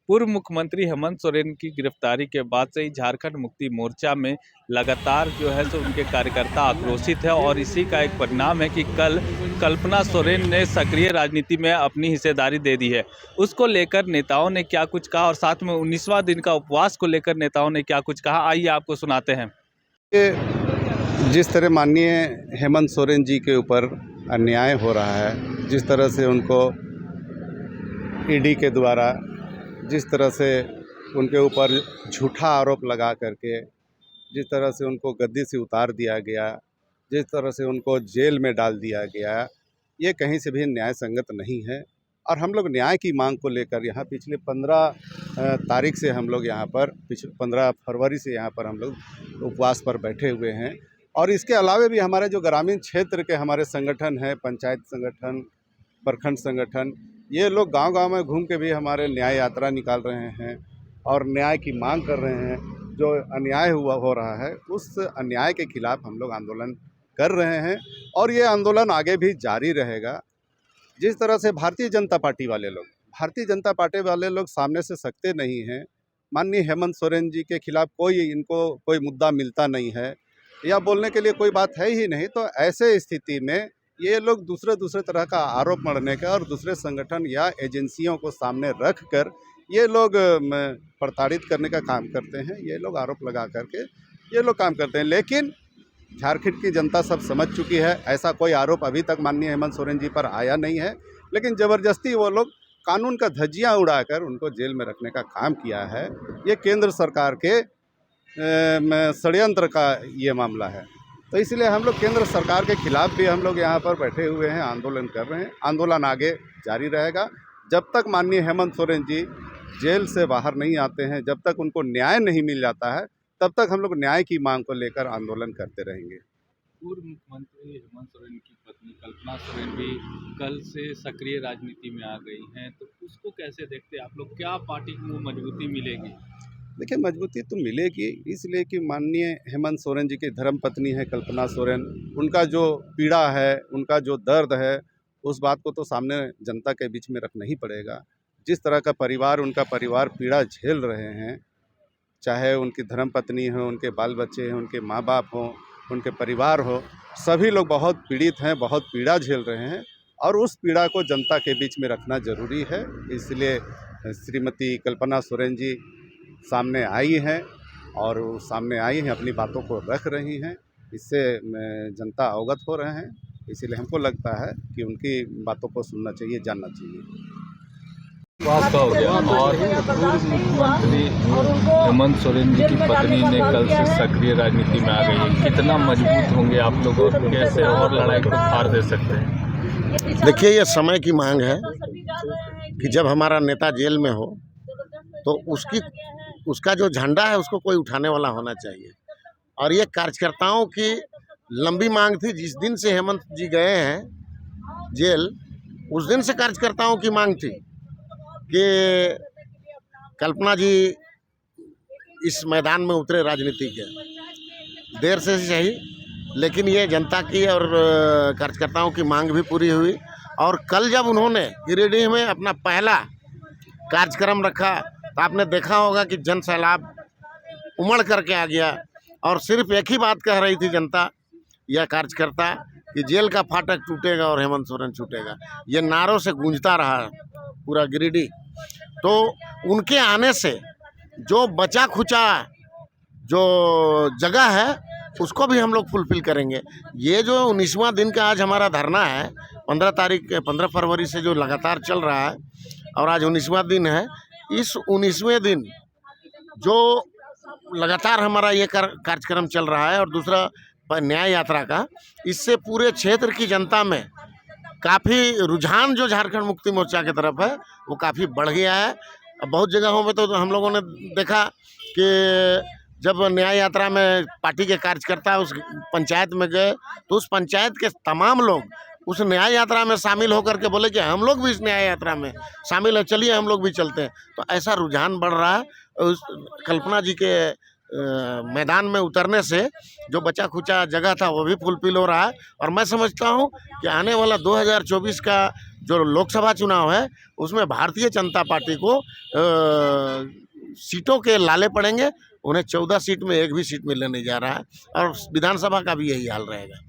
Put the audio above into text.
पूर्व मुख्यमंत्री हेमंत सोरेन की गिरफ्तारी के बाद से ही झारखंड मुक्ति मोर्चा में लगातार जो है सो उनके कार्यकर्ता आक्रोशित है और इसी का एक परिणाम है कि कल कल्पना सोरेन ने सक्रिय राजनीति में अपनी हिस्सेदारी दे दी है। उसको लेकर नेताओं ने क्या कुछ कहा और साथ में 19वां दिन का उपवास को लेकर नेताओं ने क्या कुछ कहा, आइए आपको सुनाते हैं। जिस तरह माननीय हेमंत सोरेन जी के ऊपर अन्याय हो रहा है, जिस तरह से उनको ईडी के द्वारा जिस तरह से उनके ऊपर झूठा आरोप लगा करके जिस तरह से उनको गद्दी से उतार दिया गया, जिस तरह से उनको जेल में डाल दिया गया, ये कहीं से भी न्याय संगत नहीं है। और हम लोग न्याय की मांग को लेकर यहाँ पिछले 15 तारीख से हम लोग यहाँ पर 15 फरवरी से यहाँ पर हम लोग उपवास पर बैठे हुए हैं। और इसके अलावा भी हमारे जो ग्रामीण क्षेत्र के हमारे संगठन हैं, पंचायत संगठन, प्रखंड संगठन, ये लोग गांव-गांव में घूम के भी हमारे न्याय यात्रा निकाल रहे हैं और न्याय की मांग कर रहे हैं। जो अन्याय हो रहा है, उस अन्याय के खिलाफ हम लोग आंदोलन कर रहे हैं और ये आंदोलन आगे भी जारी रहेगा। जिस तरह से भारतीय जनता पार्टी वाले लोग सामने से सकते नहीं हैं। माननीय हेमंत सोरेन जी के खिलाफ इनको कोई मुद्दा मिलता नहीं है या बोलने के लिए कोई बात है ही नहीं। तो ऐसे स्थिति में ये लोग दूसरे तरह का आरोप मढ़ने का और दूसरे संगठन या एजेंसियों को सामने रख कर ये लोग प्रताड़ित करने का काम करते हैं। ये लोग आरोप लगा करके ये लोग काम करते हैं, लेकिन झारखंड की जनता सब समझ चुकी है। ऐसा कोई आरोप अभी तक माननीय हेमंत सोरेन जी पर आया नहीं है, लेकिन ज़बरदस्ती वो लोग कानून का धज्जियाँ उड़ाकर उनको जेल में रखने का काम किया है। ये केंद्र सरकार के षड्यंत्र का ये मामला है। तो इसलिए हम लोग केंद्र सरकार के खिलाफ भी हम लोग यहाँ पर बैठे हुए हैं, आंदोलन कर रहे हैं। आंदोलन आगे जारी रहेगा जब तक माननीय हेमंत सोरेन जी जेल से बाहर नहीं आते हैं, जब तक उनको न्याय नहीं मिल जाता है, तब तक हम लोग न्याय की मांग को लेकर आंदोलन करते रहेंगे। पूर्व मुख्यमंत्री हेमंत सोरेन की पत्नी कल्पना सोरेन भी कल से सक्रिय राजनीति में आ गई हैं, तो उसको कैसे देखते हैं आप लोग? क्या पार्टी को मजबूती मिलेगी? देखिए, मजबूती तो मिलेगी इसलिए कि माननीय हेमंत सोरेन जी की धर्मपत्नी है कल्पना सोरेन। उनका जो पीड़ा है, उनका जो दर्द है, उस बात को तो सामने जनता के बीच में रखना ही पड़ेगा। जिस तरह का परिवार उनका परिवार पीड़ा झेल रहे हैं, चाहे उनकी धर्मपत्नी हो, उनके बाल बच्चे हैं, उनके माँ बाप हों, उनके परिवार हो, सभी लोग बहुत पीड़ित हैं, बहुत पीड़ा झेल रहे हैं और उस पीड़ा को जनता के बीच में रखना ज़रूरी है। इसलिए श्रीमती कल्पना सोरेन जी सामने आई हैं और वो सामने आई हैं, अपनी बातों को रख रही हैं। इससे जनता अवगत हो रहे हैं। इसीलिए हमको लगता है कि उनकी बातों को सुनना चाहिए, जानना चाहिए। उपवास का हो गया और पूर्व मुख्यमंत्री हेमंत सोरेन जी की पत्नी ने कल से सक्रिय राजनीति में आ गई है। कितना मजबूत होंगे आप लोग और कैसे और लड़ाई को पार दे सकते हैं? देखिए, ये समय की मांग है कि जब हमारा नेता जेल में हो तो उसका जो झंडा है उसको कोई उठाने वाला होना चाहिए। और ये कार्यकर्ताओं की लंबी मांग थी। जिस दिन से हेमंत जी गए हैं जेल, उस दिन से कार्यकर्ताओं की मांग थी कि कल्पना जी इस मैदान में उतरे राजनीति के। देर से सही, लेकिन ये जनता की और कार्यकर्ताओं की मांग भी पूरी हुई। और कल जब उन्होंने गिरिडीह में अपना पहला कार्यक्रम रखा तो आपने देखा होगा कि जन सैलाब उमड़ करके आ गया और सिर्फ एक ही बात कह रही थी जनता या कार्यकर्ता कि जेल का फाटक टूटेगा और हेमंत सोरेन छूटेगा। ये नारों से गूंजता रहा पूरा गिरिडीह। तो उनके आने से जो बचा खुचा जो जगह है उसको भी हम लोग फुलफिल करेंगे। ये जो 19वां दिन का आज हमारा धरना है, 15 फरवरी से जो लगातार चल रहा है और आज 19वां दिन है। इस 19वें दिन जो लगातार हमारा ये कार्यक्रम चल रहा है और दूसरा न्याय यात्रा का, इससे पूरे क्षेत्र की जनता में काफ़ी रुझान जो झारखंड मुक्ति मोर्चा की तरफ है वो काफ़ी बढ़ गया है। बहुत जगहों में तो हम लोगों ने देखा कि जब न्याय यात्रा में पार्टी के कार्यकर्ता उस पंचायत में गए तो उस पंचायत के तमाम लोग उस न्याय यात्रा में शामिल होकर के बोले कि हम लोग भी इस न्याय यात्रा में शामिल हैं, चलिए हम लोग भी चलते हैं। तो ऐसा रुझान बढ़ रहा है। उस कल्पना जी के मैदान में उतरने से जो बचा खुचा जगह था वो भी फुलफिल हो रहा है। और मैं समझता हूँ कि आने वाला 2024 का जो लोकसभा चुनाव है उसमें भारतीय जनता पार्टी को सीटों के लाले पड़ेंगे। उन्हें 14 सीट में एक भी सीट मिलने नहीं जा रहा है और विधानसभा का भी यही हाल रहेगा।